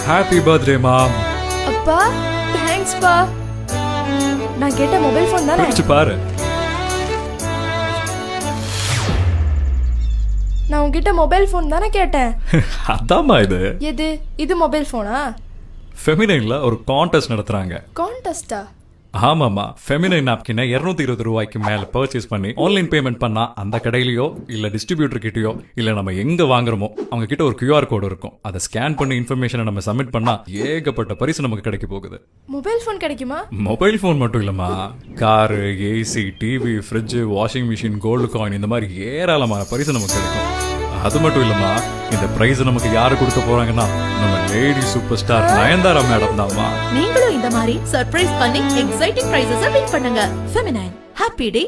Happy birthday மாம். அப்பா thanks பா. நான் கேட்ட மொபைல் ஃபோன் தானே? பிடிச்சு பாரு. நான் உன்கிட்ட மொபைல் ஃபோன் தானே கேட்டேன். அதாம்மா இது. எது? இது மொபைல் ஃபோனா? ஃபெமினைன்ல ஒரு கான்டெஸ்ட் நடத்துறாங்க. கான்டெஸ்டா? ஆமாமா. ஃபெமினைன் நாப்கினை 220 ரூபாய்க்கு மேல பர்ச்சேஸ் பண்ணி ஆன்லைன் பேமெண்ட் பண்ணா அந்த கடையிலயோ இல்ல டிஸ்ட்ரிபியூட்டர் கிட்டயோ இல்ல நம்ம எங்க வாங்குறோமோ அவங்க கிட்ட ஒரு QR கோடு இருக்கும். அதை ஸ்கேன் பண்ணி இன்ஃபர்மேஷனை நம்ம சப்மிட் பண்ணா ஏகப்பட்ட பரிசு நமக்கு கிடைக்க போகுது. மொபைல் ஃபோன் கிடைக்குமா? மொபைல் ஃபோன் மட்டும் இல்லம்மா, car, AC, TV, fridge, washing machine, gold coin, இந்த மாதிரி ஏராளமான பரிசு நமக்கு கிடைக்கும். அது மட்டும் இல்லம்மா, இந்த பிரைஸ் நமக்கு யாரு கொடுக்க போறாங்கன்னா நம்ம lady super star Nayanthara madam தான்மா. நீங்களும் இந்த மாதிரி சர்ப்ரைஸ் பண்ணி எக்ஸைட்டிங் பிரைசஸ் வின் பண்ணுங்க. Feminine, happy day.